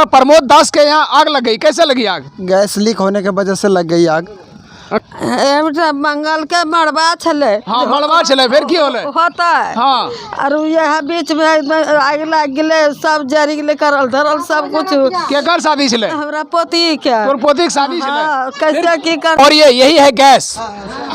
प्रमोद दास के यहाँ आग लग गई, कैसे लगी आग? गैस लीक होने के वजह से लग गई आग। मंगल के मड़बा छले। हाँ मड़बा छले, फिर की होले? होता है। हाँ और यहाँ बीच में आग लग गए, सब जरी गए, करल धरल सब कुछ। केकर शादी छले? हमरा पोती के। तोर पोती के शादी छले। हाँ, कैसे की कर। और ये यही है गैस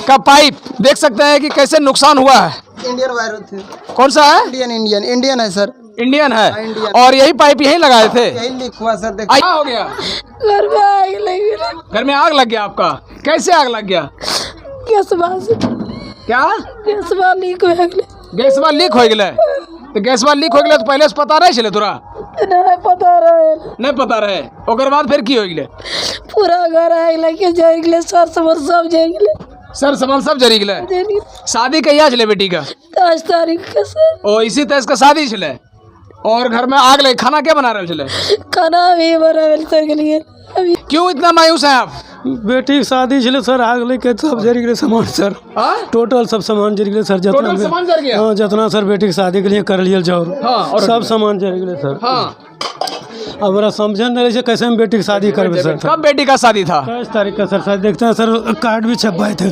का पाइप, देख सकते हैं कि कैसे नुकसान हुआ है। इंडियन वायर थे। कौन सा है? इंडियन है सर। इंडियन है। इंडियन। और यही पाइप यहीं लगाए थे? यही लीक हुआ सर। देखिए क्या हो गया? घर में आग लगी। घर में आग लग गया आपका? कैसे आग लग गया? गैसवा से। क्या? गैसवा लीक हो गए। गैसवा लीक हो गए? तो गैसवा लीक हो गए तो पहले से पता नहीं चले तोरा? नहीं पता रहे। नहीं पता रहे। ओकर बाद फिर की हो गए? पूरा घर आग लगे, जर गए, सर समर सब जर गए। सर सामान सब जरी गए। शादी कहिया चले बेटी का? 10 तारीख के सर। ओ इसी तेज का शादी चले और घर में आग लगे। खाना क्या बना रहे चले? खाना भी बना के लिए। अभी क्यों इतना मायूस हैं आप? बेटी की शादी छे सर, आग लेके सब जरी गए सामान सर। टोटल सब सामान जरी गए सर। टोटल सामान जर गया? हाँ, जितना सर बेटी की शादी के लिए कर लिया जाओ। हाँ, और सब सामान जरी गए सर। हाँ। अब मेरा समझन नहीं रहे कैसे हम बेटी की शादी करबे सर। कब बेटी का शादी था? 22 तारीख का सर। देखते हैं सर, कार्ड भी छपवाए थे।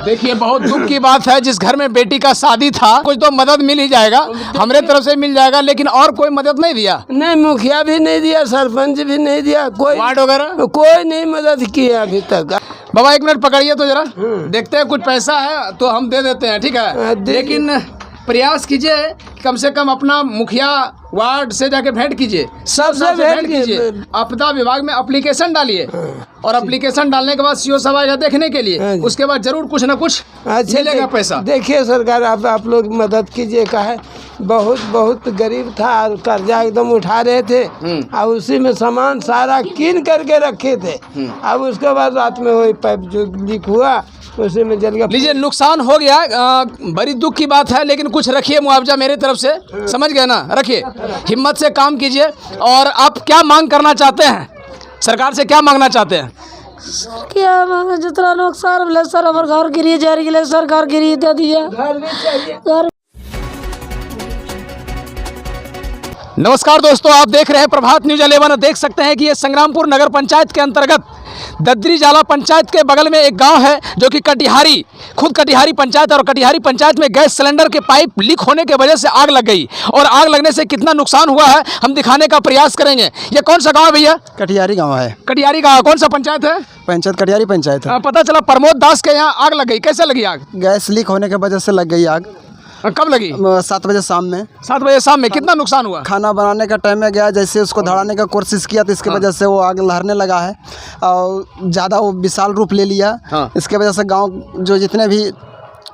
देखिए बहुत दुख की बात है, जिस घर में बेटी का शादी था कुछ तो मदद मिल ही जाएगा, हमरे तरफ से मिल जाएगा, लेकिन और कोई मदद नहीं दिया? नहीं, मुखिया भी नहीं दिया, सरपंच भी नहीं दिया, कोई वार्ड वगैरह कोई नहीं मदद किया अभी तक। बाबा एक मिनट पकड़िए तो जरा, देखते हैं कुछ पैसा है तो हम दे देते हैं, ठीक है? लेकिन प्रयास कीजिए कम से कम अपना मुखिया वार्ड से जाके भेंट कीजिए, सबसे भेंट कीजिए। आपदा विभाग में एप्लीकेशन डालिए और एप्लीकेशन डालने के बाद सीओ साहब आएगा देखने के लिए, उसके बाद जरूर कुछ ना कुछ मिलेगा पैसा। देखिए सरकार, आप लोग मदद कीजिए। का है बहुत गरीब था और कर्जा एकदम उठा रहे थे और उसी में सामान सारा कीन करके रखे थे। अब उसके बाद रात में वही पाइप जो लीक हुआ उसी में जल गया। लीजिए नुकसान हो गया, बड़ी दुख की बात है, लेकिन कुछ रखिए मुआवजा मेरे तरफ से, समझ गए ना? रखिए, हिम्मत से काम कीजिए। और आप क्या मांग करना चाहते हैं? सरकार से क्या मांगना चाहते हैं? क्या मांगे? जितना नुकसान मिले सर, हमारे घर गिरी जा रही है, सरकार गिरी दे दिया। घर भी चाहिए। घर। नमस्कार दोस्तों, आप देख रहे हैं प्रभात न्यूज 11। देख सकते हैं कि ये संग्रामपुर नगर पंचायत के अंतर्गत ददरी जाला पंचायत के बगल में एक गांव है जो कि कटिहारी, खुद कटिहारी पंचायत, और कटिहारी पंचायत में गैस सिलेंडर के पाइप लीक होने की वजह से आग लग गई। और आग लगने से कितना नुकसान हुआ है हम दिखाने का प्रयास करेंगे। ये कौन सा गांव है भैया? कटिहारी गाँव है। कटिहारी गाँव। कौन सा पंचायत है? पंचायत कटिहारी पंचायत है। पता चला प्रमोद दास के यहाँ आग लग गई, कैसे लगी आग? गैस लीक होने के वजह से लग गई आग। कब लगी? 7 बजे शाम में। 7 बजे शाम में। कितना नुकसान हुआ? खाना बनाने का टाइम में गया, जैसे उसको धड़ाने का कोशिश किया तो इसकी वजह से वो आग लहरने लगा है और ज़्यादा वो विशाल रूप ले लिया। इसके वजह से गांव जो जितने भी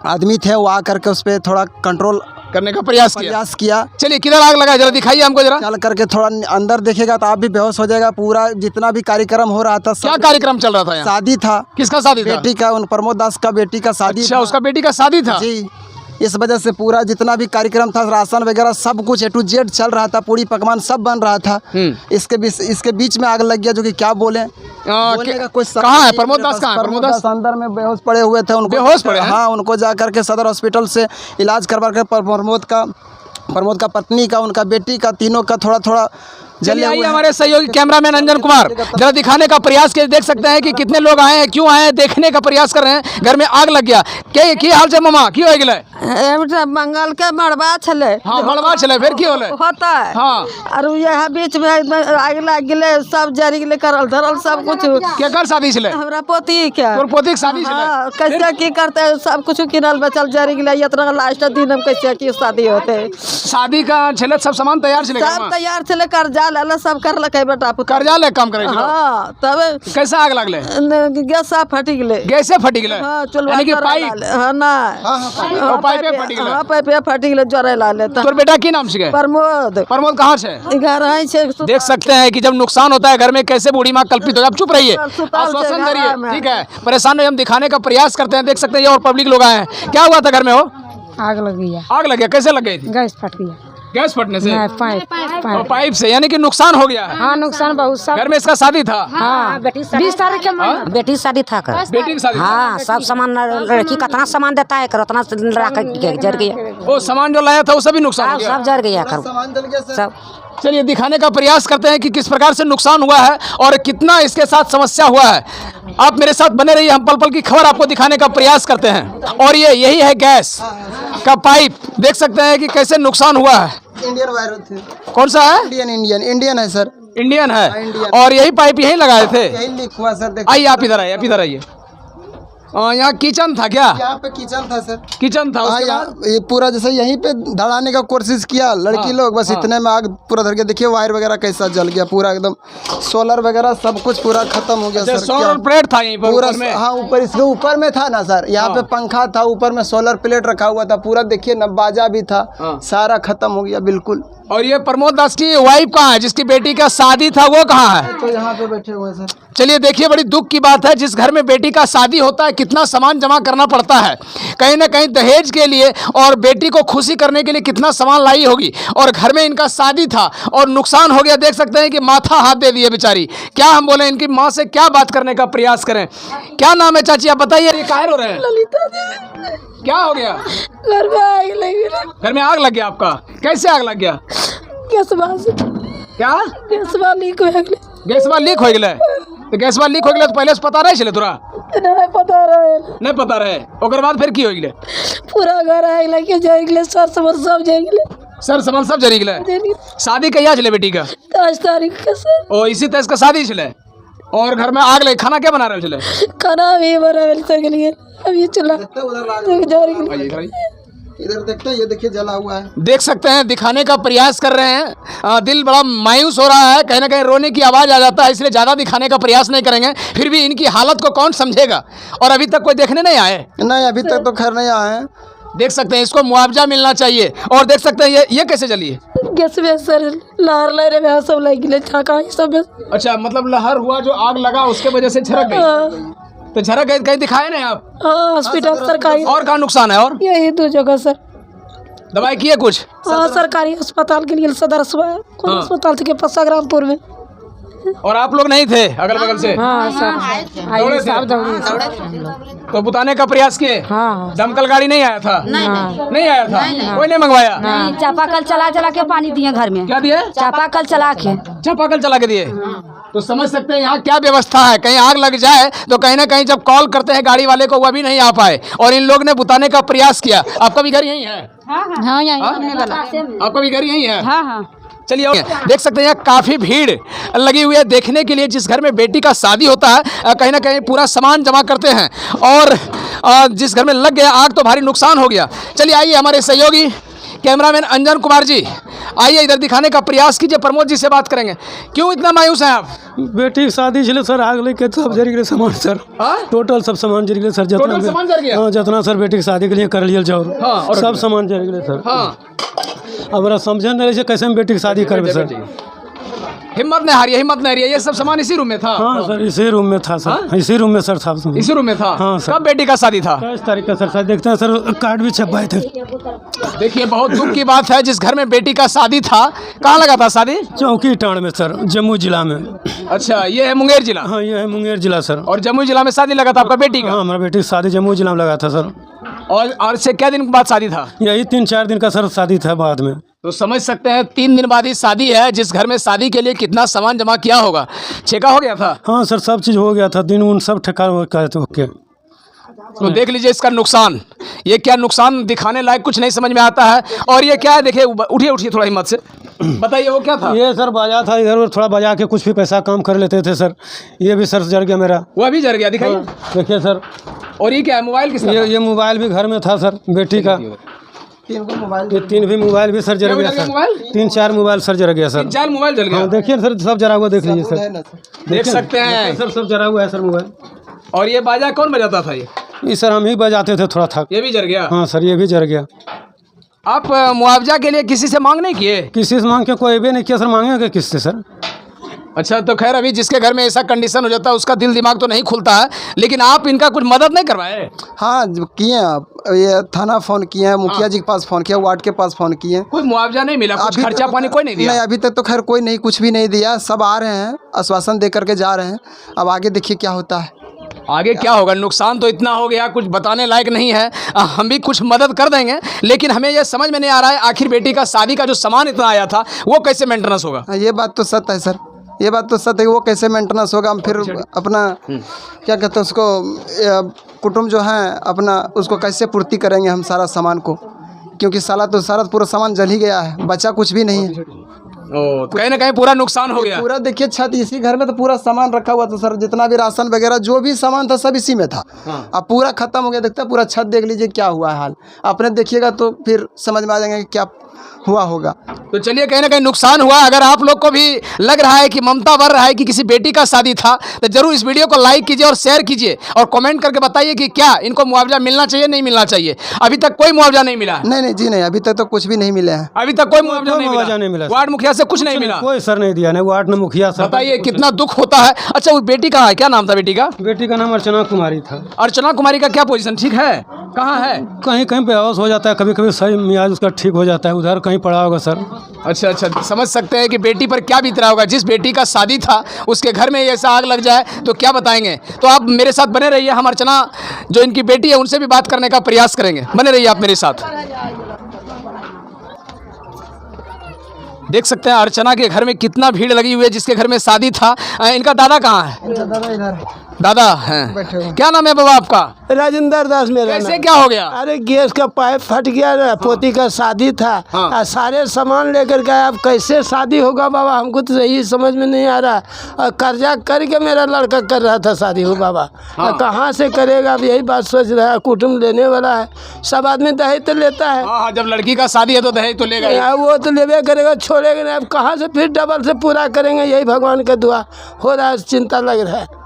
आदमी थे वो आ करके उस पर थोड़ा कंट्रोल करने का प्रयास किया। चलिए किधर आग लगा जरा दिखाइए हमको जरा। चल करके थोड़ा अंदर देखेगा तो आप भी बेहोश हो जाएगा। पूरा जितना भी कार्यक्रम हो रहा था, क्या कार्यक्रम चल रहा था यहाँ? शादी था। किसका शादी था? बेटी का, उन प्रमोद दास का बेटी का शादी। अच्छा, उसका बेटी का शादी था जी। इस वजह से पूरा जितना भी कार्यक्रम था, राशन वगैरह सब कुछ A to Z चल रहा था, पूरी पकवान सब बन रहा था। इसके बीच में आग लग गया, जो कि क्या बोले का कोई कहाँ है प्रमोद दास? कहाँ है प्रमोद दास? अंदर में बेहोश पड़े हुए थे। उनको बेहोश पड़े हैं? हाँ, उनको जा करके सदर हॉस्पिटल से इलाज करवा कर प्रमोद का पत्नी का, उनका बेटी का, तीनों का थोड़ा जले हुए। हमारे सहयोगी कैमरामैन अंजन कुमार जरा दिखाने का प्रयास किए। देख सकते हैं कि कितने लोग आए हैं, क्यों आए हैं, देखने का प्रयास कर रहे हैं। घर में आग लग गया। क्या हाल है मामा? क्यों हो गए? मंगल के मड़बा छले। हाँ मड़बा छले, फिर की होले? होता है। हाँ। और यहाँ बीच में आग लग गए, सब जरी गए, करल धरल सब कुछ। केकर शादी छले? हमरा पोती के। तोर पोती के शादी छले? हाँ, कैसे की करते सब कुछ किनल बचल जरी गए, इतना लास्ट दिन हम कैसे की शादी होते। शादी का छले, सब सामान तैयार छले? सब तैयार छले, कर्जा ले सब कर लके बेटा। कर्जा ले काम करे? हाँ, तब कैसे आग लगले? गैस फटी गए। गैसे फटी गए? हाँ, चुलवा यानी कि पाइप? हाँ ना, पाइपे फटी गए? हाँ, पाइपे फटी गए, जरे ला ले। तोर बेटा की नाम से? प्रमोद। प्रमोद कहाँ से? घर आई छे। देख सकते हैं कि जब नुकसान होता है घर में कैसे बूढ़ी माँ कल्पित हो जाए। आप चुप रहिए, आश्वासन करिए, ठीक है? परेशान हम दिखाने का प्रयास करते हैं। देख सकते हैं और पब्लिक लोग आए हैं। क्या हुआ था घर में? हो आग लग गई है। आग लग गया? कैसे लग गई? गैस फट गया। गैस फटने से? पाइप और पाइप से, यानी कि नुकसान हो गया है। हाँ नुकसान बहुत सब। घर में इसका शादी था? हाँ 20 तारीख के बेटी शादी था कर। बेटी की शादी? हाँ सब सामान, लड़की कितना सामान देता है कर उतना रख के जर गया। वो सामान जो लाया था वो सभी नुकसान हो गया? सब जर गया कर सामान जल गया सर। सब। चलिए दिखाने का प्रयास करते हैं कि किस प्रकार से नुकसान हुआ है और कितना इसके साथ समस्या हुआ है। आप मेरे साथ बने रहिए, हम पल पल की खबर आपको दिखाने का प्रयास करते हैं। और ये यही है गैस का पाइप, देख सकते हैं कि कैसे नुकसान हुआ है। इंडियन वायर थे। कौन सा है? इंडियन है सर। इंडियन है। इंडियन। और यही पाइप यहीं लगाए थे? यही लीक हुआ सर। देखिए आइए आप इधर आइए, आप इधर आइए। यहाँ किचन था क्या? यहाँ पे किचन था सर। किचन था, हाँ उसके बाद? यहाँ ये पूरा जैसे यहीं पे धड़ाने का कोशिश किया लड़की लोग, बस इतने में आग पूरा धर के देखिए वायर वगैरह कैसा जल गया पूरा, एकदम सोलर वगैरह सब कुछ पूरा खत्म हो गया सर। सोलर प्लेट था यहीं पर पूरा ऊपर में? हाँ ऊपर, इसके ऊपर में था ना सर, यहाँ पे पंखा था, ऊपर में सोलर प्लेट रखा हुआ था पूरा, देखिए न बाजा भी था, सारा खत्म हो गया बिल्कुल। और ये प्रमोद दास की वाइफ कहाँ है, जिसकी बेटी का शादी था, वो कहाँ है? तो यहाँ पे बैठे हुए सर। चलिए देखिए, बड़ी दुख की बात है, जिस घर में बेटी का शादी होता है कितना सामान जमा करना पड़ता है, कहीं ना कहीं दहेज के लिए, और बेटी को खुशी करने के लिए कितना सामान लाई होगी, और घर में इनका शादी था और नुकसान हो गया। देख सकते हैं कि माथा हाथ दे दिए बेचारी। क्या हम बोले, इनकी माँ से क्या बात करने का प्रयास करें। क्या नाम है चाची, आप बताइए, ये काहे रो रहे हैं? ललिता देवी। क्या हो गया? घर में आग लगी। घर में आग लग गया आपका? कैसे आग लग गया? गैसवा से। क्या? गैसवा लीक हो गया। गैसवा लीक हो गया? तो गैसवा लीक हो गया तो पहले से पता नहीं चले तोरा? नहीं पता रहे। नहीं पता रहे, ओकर बाद फिर की हो गया? पूरा घर आग लगे, जल गए, सर समझ सब जल गए। सर सामान सब जरी गए। शादी कहिया चले बेटी का? 10 तारीख का सर। ओ इसी तेज का शादी चले, और घर में आग लगे। खाना क्या बना रहे चले? खाना भी बना सर के लिए अब ये चूल्हा जल गया। इधर देखते हैं, ये देखिए जला हुआ है। देख सकते हैं, दिखाने का प्रयास कर रहे हैं। दिल बड़ा मायूस हो रहा है, कहीं ना कहीं रोने की आवाज़ आ जाता है, इसलिए ज़्यादा दिखाने का प्रयास नहीं करेंगे। फिर भी इनकी हालत को कौन समझेगा, और अभी तक कोई देखने नहीं आए। नहीं अभी तक तो खैर नहीं आए हैं। देख सकते हैं, इसको मुआवजा मिलना चाहिए। और देख सकते हैं ये कैसे जली है? गैस में सर लहर लहरे में सब लग गए, छाका सब। अच्छा, मतलब लहर हुआ, जो आग लगा उसके वजह से झरक गई। तो झरक गई, कहीं दिखाए नहीं आप? हाँ हॉस्पिटल सरकारी। और कहाँ नुकसान है? और यही 2 जगह सर। दवाई किए कुछ? हाँ सरकारी अस्पताल के लिए सदर अस्पताल थे पस्सा ग्रामपुर में। और आप लोग नहीं थे अगल बगल से? हाँ दौड़े थे? तो बुताने का प्रयास किए? हाँ। दमकल गाड़ी नहीं आया था? नहीं आया था? कोई नहीं मंगवाया? चापाकल चला चला के पानी दिए घर में। क्या दिए? चापाकल चला के। चापाकल चला के दिए? तो समझ सकते हैं यहाँ क्या व्यवस्था है। कहीं आग लग जाए तो कहीं ना कहीं जब कॉल करते हैं गाड़ी वाले को, वह भी नहीं आ पाए, और इन लोग ने बुताने का प्रयास किया। आपका भी घर यही है? हाँ यही। आपका भी घर यही है? हाँ। चलिए, देख सकते हैं यहाँ काफ़ी भीड़ लगी हुई है देखने के लिए। जिस घर में बेटी का शादी होता है कहीं ना कहीं पूरा सामान जमा करते हैं, और जिस घर में लग गया आग तो भारी नुकसान हो गया। चलिए आइए, हमारे सहयोगी कैमरामैन अंजन कुमार जी आइए इधर दिखाने का प्रयास कीजिए। प्रमोद जी से बात करेंगे। क्यों इतना मायूस हैं आप? बेटी शादी छे सर, आग लेके सब जरी गए सामान सर। टोटल सब सामान जरी गए सर। टोटल सामान जल गया? हाँ, जितना सर बेटी की शादी के लिए कर लिया जाओ। हाँ, और सब सामान जरी गए सर। हाँ। अब समझे नहीं रहे कैसे हम बेटी की शादी करबे सर। हिम्मत नहीं हारिए, हिम्मत नहीं हारिए। ये सब सामान इसी रूम में था? हाँ सर, इसी रूम में था सर। इसी रूम में सर था। इसी रूम में था? हाँ सर। कब बेटी का शादी था? 22 तारीख का सर। देखते हैं सर, कार्ड भी छपवाए थे। देखिए, बहुत दुख की बात है, जिस घर में बेटी का शादी था। कहाँ लगा था शादी? चौकी टाँड़ में सर, जम्मू जिला में। अच्छा, ये है मुंगेर जिला? हाँ ये है मुंगेर जिला सर। और जम्मू जिला में शादी लगा था आपका बेटी का? हाँ, हमारा बेटी की शादी जम्मू जिला में लगा था सर। और से क्या दिन बाद शादी था? यही 3-4 दिन का सर शादी था बाद में। तो समझ सकते हैं 3 दिन बाद ही शादी है। जिस घर में शादी के लिए कितना सामान जमा किया होगा। छेका हो गया था? हाँ सर, सब चीज़ हो गया था, दिन उन सब ठेका ओके। तो देख लीजिए इसका नुकसान। ये क्या नुकसान, दिखाने लायक कुछ नहीं समझ में आता है। और ये क्या है, देखिए, उठिए थोड़ा हिम्मत से बताइए, वो क्या था? ये सर बाजा था, इधर थोड़ा बजा के कुछ भी पैसा काम कर लेते थे सर। ये भी सर जल गया मेरा। वह भी जल गया? दिखाइए। देखिए सर। और ये क्या है, मोबाइल किसका? ये मोबाइल भी घर में था सर, बेटी का। 3 मोबाइल, ये 3 भी मोबाइल भी सर जल गया सर। 3-4 मोबाइल सर जल गया सर। 4 मोबाइल जल गया? हाँ, देखिए सर, सब जला हुआ देख लीजिए सर। देख सकते हैं सर, सब जला हुआ है सर मोबाइल। और ये बाजा कौन बजाता था? ये सर हम ही बजाते थे, थोड़ा था। ये भी जल गया? हाँ सर, ये भी जल गया। आप मुआवजा के लिए किसी से मांग नहीं किए? किसी से मांग के कोई भी नहीं किया सर। मांगेंगे किससे सर? अच्छा, तो खैर अभी जिसके घर में ऐसा कंडीशन हो जाता है उसका दिल दिमाग तो नहीं खुलता है, लेकिन आप इनका कुछ मदद नहीं करवाए? हाँ किए हैं आप, ये थाना फ़ोन किए हैं, मुखिया जी के पास फ़ोन किया, वार्ड के पास फ़ोन किए। कोई मुआवजा नहीं मिला, कुछ खर्चा पानी कोई नहीं दिया? नहीं, अभी तक तो खैर कोई नहीं, कुछ भी नहीं दिया। सब आ रहे हैं, आश्वासन दे करके जा रहे हैं। अब आगे देखिए क्या होता है। आगे क्या होगा? नुकसान तो इतना हो गया, कुछ बताने लायक नहीं है। हम भी कुछ मदद कर देंगे, लेकिन हमें यह समझ में नहीं आ रहा है आखिर बेटी का शादी का जो सामान इतना आया था वो कैसे मेंटेनेंस होगा? ये बात तो सत्य है सर, ये बात तो सत्य है। वो कैसे मेंटेनेंस होगा? हम फिर अपना क्या कहते हैं उसको, कुटुंब जो है अपना, उसको कैसे पूर्ति करेंगे हम सारा सामान को? क्योंकि सारा पूरा सामान जल ही गया है, बचा कुछ भी नहीं है। तो कहीं ना कहीं पूरा नुकसान हो गया। पूरा देखिए छत, इसी घर में तो पूरा सामान रखा हुआ था सर, जितना भी राशन वगैरह जो भी सामान था सब इसी में था। अब पूरा खत्म हो गया। देखते हैं पूरा छत, देख लीजिए क्या हुआ है हाल। आपने देखिएगा तो फिर समझ में आ जाएंगे कि क्या हुआ होगा। तो चलिए, कहीं ना कहीं नुकसान हुआ। अगर आप लोग को भी लग रहा है कि ममता भर रहा है कि किसी बेटी का शादी था, तो जरूर इस वीडियो को लाइक कीजिए और शेयर कीजिए और कमेंट करके बताइए कि क्या इनको मुआवजा मिलना चाहिए, नहीं मिलना चाहिए। अभी तक कोई मुआवजा नहीं मिला? नहीं जी नहीं, अभी तक तो कुछ भी नहीं मिले हैं। अभी तक कोई मुआवजा नहीं मिला? वार्ड मुखिया से कुछ नहीं मिला? कोई सर नहीं दिया, नहीं वार्ड न मुखिया सर। बताइए कितना दुख होता है। अच्छा, वो बेटी कहाँ है? क्या नाम था बेटी का? बेटी का नाम अर्चना कुमारी था। अर्चना कुमारी का क्या पोजीशन? ठीक है? कहाँ है? कहीं कहीं बेहोश हो जाता है, कभी कभी सही मियाज उसका ठीक हो जाता है, उधर कहीं पड़ा होगा सर। अच्छा, समझ सकते हैं कि बेटी पर क्या बीत रहा होगा। जिस बेटी का शादी था उसके घर में ऐसा आग लग जाए तो क्या बताएंगे। तो आप मेरे साथ बने रहिए, हम अर्चना जो इनकी बेटी है उनसे भी बात करने का प्रयास करेंगे। बने रहिए आप मेरे साथ। देख सकते हैं अर्चना के घर में कितना भीड़ लगी हुई है, जिसके घर में शादी था। इनका दादा कहाँ है? दादा हैं। क्या नाम है बाबा आपका? राजेंद्र दास मेरा कैसे नाम। क्या हो गया? अरे गैस का पाइप फट गया ना, पोती का शादी था। सारे सामान लेकर गए। अब कैसे शादी होगा बाबा, हमको तो यही समझ में नहीं आ रहा। और कर्जा करके मेरा लड़का कर रहा था शादी हो बाबा। कहाँ से करेगा? अब यही बात सोच रहा है। कुटुंब लेने वाला है, सब आदमी दहेज तो लेता है। हाँ, जब लड़की का शादी है तो दहेज तो लेगा। वो तो लेवे करेगा, छोड़ेगा नहीं। अब कहाँ से फिर डबल से पूरा करेंगे? यही भगवान का दुआ हो रहा है, चिंता लग रहा है।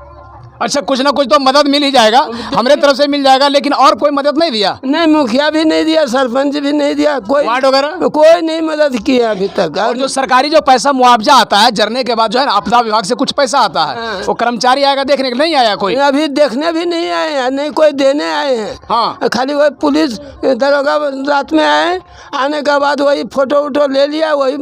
अच्छा, कुछ ना कुछ तो मदद मिल ही जाएगा, हमारे तरफ से मिल जाएगा, लेकिन और कोई मदद नहीं दिया? नहीं, मुखिया भी नहीं दिया, सरपंच भी नहीं दिया, कोई वार्ड वगैरह कोई नहीं मदद किया अभी तक। और जो सरकारी जो पैसा मुआवजा आता है जरने के बाद, जो है ना, आपदा विभाग से कुछ पैसा आता है, वो कर्मचारी आएगा देखने के? नहीं आया कोई? अभी देखने भी नहीं आए हैं, नहीं कोई देने आए हैं। हाँ, खाली वही पुलिस दरोगा रात में आए, आने के बाद वही फोटो वोटो ले लिया, वही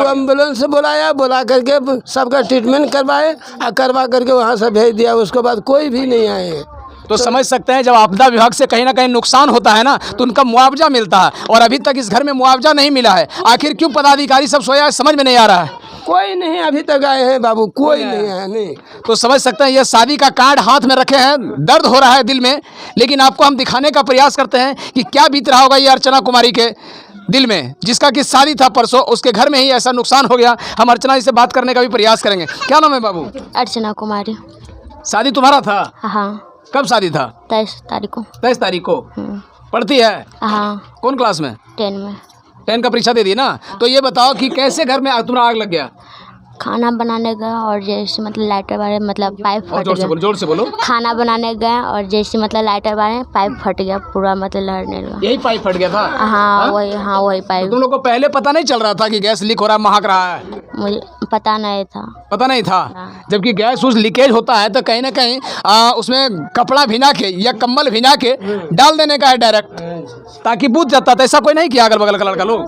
एम्बुलेंस से बुला करके सबका ट्रीटमेंट करवाए और करवा करके वहाँ से भेज दिया। उसके बाद कोई भी नहीं आए हैं। तो समझ सकते हैं जब आपदा विभाग से कहीं ना कहीं नुकसान होता है ना, तो उनका मुआवजा मिलता है, और अभी तक इस घर में मुआवजा नहीं मिला है। आखिर क्यों पदाधिकारी सब सोया है, समझ में नहीं आ रहा है। कोई नहीं अभी तक आए हैं बाबू, कोई नहीं आया। नहीं तो समझ सकते हैं, ये शादी का कार्ड हाथ में रखे हैं, दर्द हो रहा है दिल में, लेकिन आपको हम दिखाने का प्रयास करते हैं कि क्या बीत रहा होगा ये अर्चना कुमारी के दिल में, जिसका कि शादी था परसों, उसके घर में ही ऐसा नुकसान हो गया। हम अर्चना जी से बात करने का भी प्रयास करेंगे। क्या नाम है बाबू? अर्चना कुमारी। शादी तुम्हारा था? हाँ। कब शादी था? 23 तारीख को। 23 तारीख को। पढ़ती है? हाँ। कौन क्लास में? 10 में। 10 का परीक्षा दे दी ना। तो ये बताओ कि कैसे घर में तुम्हारा आग लग गया? खाना बनाने गए और जैसे मतलब लाइटर बारे मतलब पाइप फट गया। जोर से बोलो। खाना बनाने गए और जैसे मतलब लाइटर बारे पाइप फट गया, पूरा मतलब लड़ने लगा। यही पाइप फट गया था? हाँ वही पाइप। तो तुम लोग को पहले पता नहीं चल रहा था कि गैस लीक हो रहा है, महक रहा है? मुझे पता नहीं था। पता नहीं था? जबकि गैस उस लीकेज होता है तो कहीं ना कहीं उसमें कपड़ा भिना के या कम्बल भिना के डाल देने का है डायरेक्ट, ताकि बुझ जाता था। ऐसा कोई नहीं किया अगल बगल का लड़का लोग?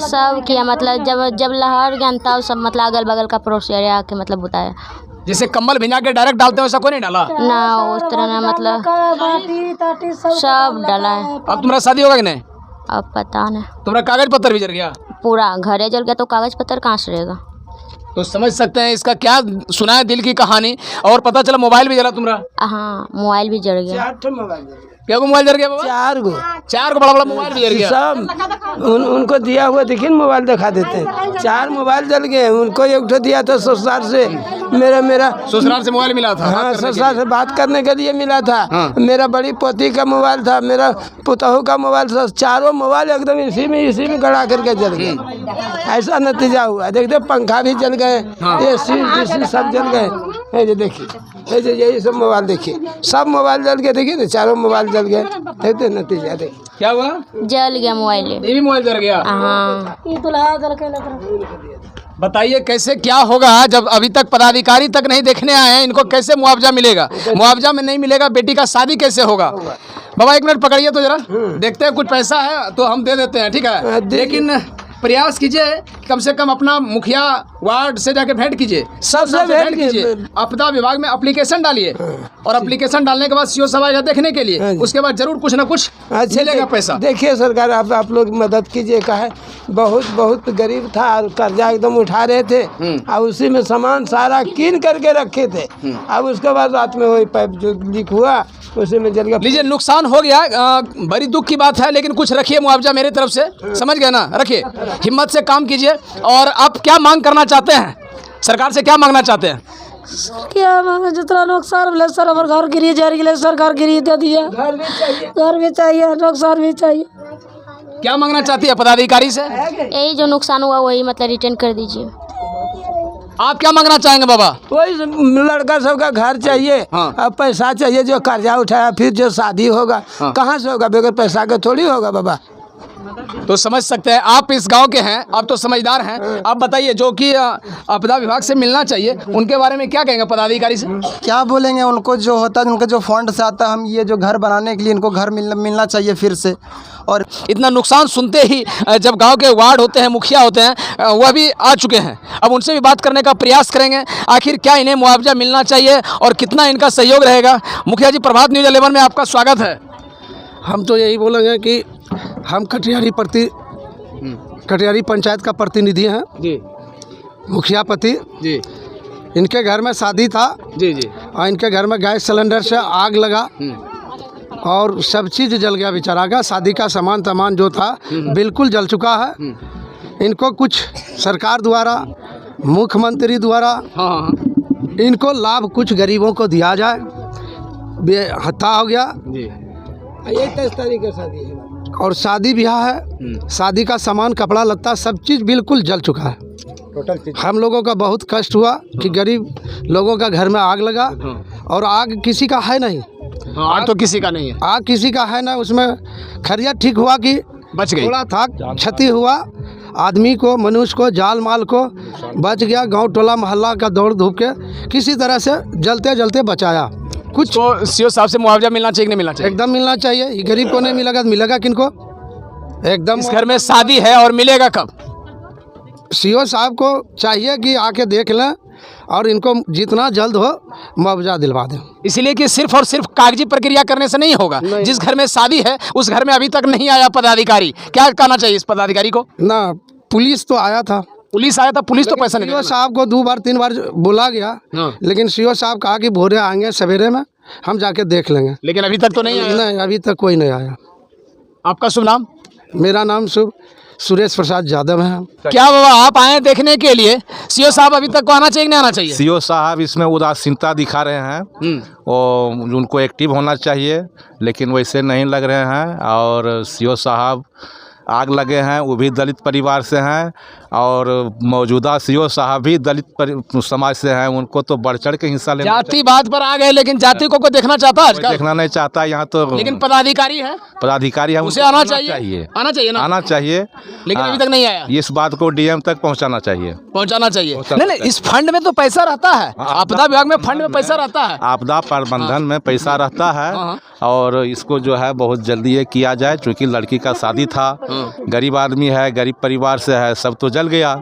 सब किया, मतलब जब लहर गया तब सब मतलब अगल बगल का पड़ोसी आके मतलब बताया। जैसे कम्बल भिजा के डायरेक्ट डालते हैं, वैसा कोई नहीं डाला ना? उस तरह ना, मतलब सब डाला है। अब तुम्हारा शादी होगा कि नहीं? अब पता नहीं। तुम्हारा कागज पत्तर भी जल गया? पूरा घरे जल गया, तो कागज पत्तर कहाँ से रहेगा? तो समझ सकते हैं इसका क्या सुना है दिल की कहानी। और पता चला मोबाइल भी जला तुम्हारा? हाँ, मोबाइल भी जल गया। 4 मोबाइल क्या को मोबाइल जल गया बाबा? 4 गो बड़ा मोबाइल भी जल गया। सब उनको दिया हुआ देखिए, मोबाइल दिखा देते हैं। 4 मोबाइल जल गए। उनको एक ठो दिया था ससुराल से, मेरा ससुराल से मोबाइल मिला था? हाँ, ससुराल से बात करने के लिए मिला था। हाँ। मेरा बड़ी पोती का मोबाइल था, मेरा पुतहू का मोबाइल था। 4 मोबाइल एकदम इसी में गड़ा करके जल गए। ऐसा नतीजा हुआ। देखते पंखा भी जल गए, एसी सब जल गए। ये देखिए, यही सब मोबाइल देखिए, सब मोबाइल जल गए। देखिए ना, 4 मोबाइल जल गए। देखते नतीजा देखिए क्या हुआ? जल गया मोबाइल। ये भी मोबाइल जल गया? हाँ। बताइए कैसे क्या होगा जब अभी तक पदाधिकारी तक नहीं देखने आए हैं, इनको कैसे मुआवजा मिलेगा? मुआवजा में नहीं मिलेगा, बेटी का शादी कैसे होगा? बाबा एक मिनट पकड़िए तो जरा, देखते हैं कुछ पैसा है तो हम दे देते हैं, ठीक है, लेकिन प्रयास कीजिए कम से कम अपना मुखिया वार्ड से जाके भेंट कीजिए, सबसे भेंट कीजिए, आपदा विभाग में एप्लीकेशन डालिए और एप्लीकेशन डालने के बाद सीओ साहब आएगा देखने के लिए, उसके बाद जरूर कुछ ना कुछ मिलेगा पैसा। देखिए सरकार आप लोग मदद कीजिए, का है बहुत गरीब था और कर्जा एकदम उठा रहे थे और उसी में सामान सारा कीन करके रखे थे। अब उसके बाद रात में वही पाइप जो लीक हुआ उसी में जल गया। लीजिए नुकसान हो गया, बड़ी दुख की बात है, लेकिन कुछ रखिए मुआवजा मेरी तरफ से, समझ गए ना, रखिए, हिम्मत से काम कीजिए। और आप क्या मांग करना चाहते हैं, सरकार से क्या मांगना चाहते हैं? क्या मांगे, जितना नुकसान मिले सर, हमारे घर गिरी जा रही, सरकार गिरी दे दिया, घर भी चाहिए, नुकसान भी चाहिए। क्या मांगना चाहती है पदाधिकारी से? यही जो नुकसान हुआ वही मतलब रिटर्न कर दीजिए। आप क्या मांगना चाहेंगे बाबा? वही लड़का सबका घर चाहिए, अब पैसा चाहिए, जो कर्जा उठाया फिर जो शादी होगा कहाँ से होगा, बगैर पैसा के थोड़ी होगा बाबा। तो समझ सकते हैं, आप इस गांव के हैं, आप तो समझदार हैं, आप बताइए जो कि आपदा विभाग से मिलना चाहिए उनके बारे में क्या कहेंगे पदाधिकारी से? क्या बोलेंगे, उनको जो होता है उनका जो फंड से आता है, हम ये जो घर बनाने के लिए इनको घर मिलना चाहिए फिर से। और इतना नुकसान सुनते ही जब गांव के वार्ड होते हैं, मुखिया होते हैं, वह भी आ चुके हैं, अब उनसे भी बात करने का प्रयास करेंगे, आखिर क्या इन्हें मुआवजा मिलना चाहिए और कितना इनका सहयोग रहेगा। मुखिया जी, प्रभात न्यूज़ 11 में आपका स्वागत है। हम तो यही बोलेंगे कि हम कटिहारी पंचायत का प्रतिनिधि हैं जी, मुखिया पति जी, इनके घर में शादी था जी, जी, और इनके घर में गैस सिलेंडर से आग लगा और सब चीज़ जल गया बेचारा का, शादी का सामान जो था बिल्कुल जल चुका है। इनको कुछ सरकार द्वारा, मुख्यमंत्री द्वारा इनको लाभ कुछ गरीबों को दिया जाए। हत्या हो गया ये 23 तारीख का शादी है और शादी ब्याह है, शादी का सामान, कपड़ा लत्ता सब चीज़ बिल्कुल जल चुका है। हम लोगों का बहुत कष्ट हुआ कि गरीब लोगों का घर में आग लगा और आग किसी का है नहीं, आग तो किसी का नहीं है, आग किसी का है ना, उसमें खैरिया ठीक हुआ कि बच गई, थोड़ा था क्षति हुआ, आदमी को, मनुष्य को, जाल माल को बच गया, गांव टोला मोहल्ला का दौड़ धूप के किसी तरह से जलते जलते बचाया। कुछ तो सीओ साहब से मुआवजा मिलना चाहिए कि नहीं मिलना चाहिए? एकदम मिलना चाहिए, ये गरीब को नहीं मिलेगा तो मिलेगा किनको? एकदम। इस घर में शादी है और मिलेगा कब? सीओ साहब को चाहिए कि आके देख लें और इनको जितना जल्द हो मुआवजा दिलवा दें। इसलिए कि सिर्फ और सिर्फ कागजी प्रक्रिया करने से नहीं होगा, जिस घर में शादी है उस घर में अभी तक नहीं आया पदाधिकारी, क्या कहना चाहिए इस पदाधिकारी को? ना, पुलिस तो आया था, पुलिस आया था, पुलिस तो पैसा नहीं सीओ साहब को 2 बार 3 बार बोला गया, लेकिन सीओ साहब कहा कि भोरे आएंगे, सवेरे में हम जाके देख लेंगे, लेकिन अभी तक तो नहीं आया। नहीं, अभी तक कोई नहीं आया। आपका शुभ नाम? मेरा नाम सुरेश प्रसाद यादव है। क्या बाबा आप आए देखने के लिए, सीओ साहब अभी तक को आना चाहिए कि नहीं आना चाहिए? सीओ साहब इसमें उदासीनता दिखा रहे हैं और उनको एक्टिव होना चाहिए, लेकिन वैसे नहीं लग रहे हैं। और सीओ साहब आग लगे हैं, वो भी दलित परिवार से हैं और मौजूदा सीओ साहब भी दलित समाज से हैं, उनको तो बढ़ चढ़ के हिस्सा लेना। जाति बात पर आ गए, लेकिन जाति को कोई देखना चाहता है आजकल? देखना नहीं चाहता यहाँ तो, लेकिन पदाधिकारी है, पदाधिकारी है, उसे आना चाहिए, आना चाहिए ना, आना चाहिए, लेकिन अभी तक नहीं आया। इस बात को डीएम तक पहुँचाना चाहिए, पहुँचाना चाहिए। नहीं, इस फंड में तो पैसा रहता है, आपदा विभाग में फंड में पैसा रहता है, आपदा प्रबंधन में पैसा रहता है और इसको जो है बहुत जल्दी ये किया जाए, क्योंकि लड़की का शादी था, गरीब आदमी है, गरीब परिवार से है, सब तो जल गया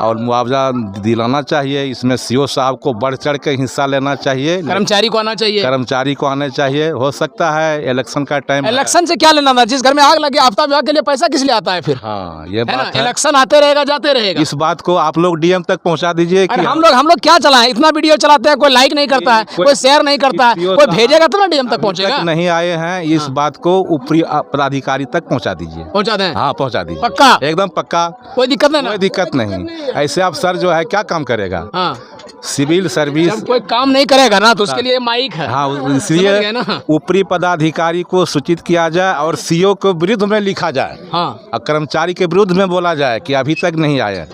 और मुआवजा दिलाना चाहिए। इसमें सीओ साहब को बढ़ चढ़ के हिस्सा लेना चाहिए, कर्मचारी को आना चाहिए, कर्मचारी को आना चाहिए। हो सकता है इलेक्शन का टाइम, इलेक्शन से क्या लेना था, जिस घर में आग लगे आपदा विभाग के लिए पैसा किस लिए आता है फिर? हाँ, ये बात है, इलेक्शन आते रहेगा जाते रहेगा। इस बात को आप लोग डीएम तक पहुंचा दीजिए कि हम लोग क्या चलाएं, इतना वीडियो चलाते हैं, कोई लाइक नहीं करता है, कोई शेयर नहीं करता है, कोई भेजेगा तो ना डीएम तक पहुंचेगा। नहीं आए हैं, इस बात को ऊपरी पदाधिकारी तक पहुंचा दीजिए, पहुंचा दें? हाँ, पहुंचा दीजिए, पक्का, एकदम पक्का, कोई दिक्कत नहीं, कोई दिक्कत नहीं। ऐसे अफसर जो है क्या काम करेगा? हाँ, सिविल सर्विस जब कोई काम नहीं करेगा ना तो उसके लिए माइक है। हाँ, इसलिए ऊपरी पदाधिकारी को सूचित किया जाए और सीओ के विरुद्ध में लिखा जाए, हाँ, और कर्मचारी के विरुद्ध में बोला जाए कि अभी तक नहीं आए।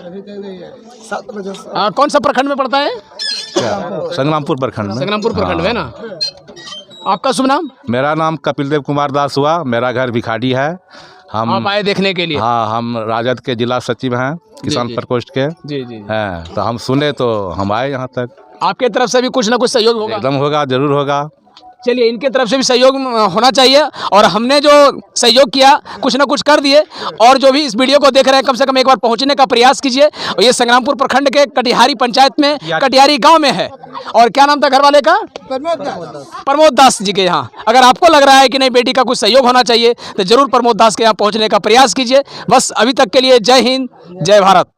कौन सा प्रखंड में पड़ता है? संग्रामपुर प्रखंड में। संग्रामपुर प्रखंड में ना। आपका शुभ नाम? मेरा नाम कपिल देव कुमार दास हुआ, मेरा घर भिखाड़ी है, हम आप आए देखने के लिए? हाँ, हम राजद के जिला सचिव हैं, किसान जी। प्रकोष्ठ के जी जी। हैं, तो हम सुने तो हम आए यहाँ तक। आपके तरफ से भी कुछ ना कुछ सहयोग होगा? एकदम होगा, जरूर होगा। चलिए, इनके तरफ से भी सहयोग होना चाहिए, और हमने जो सहयोग किया कुछ ना कुछ कर दिए, और जो भी इस वीडियो को देख रहे हैं कम से कम एक बार पहुंचने का प्रयास कीजिए। और ये संग्रामपुर प्रखंड के कटिहारी पंचायत में कटिहारी गांव में है। और क्या नाम था घर वाले का? प्रमोद दास जी के यहाँ। अगर आपको लग रहा है कि नहीं बेटी का कुछ सहयोग होना चाहिए तो जरूर प्रमोद दास के यहाँ पहुँचने का प्रयास कीजिए। बस अभी तक के लिए जय हिंद, जय भारत।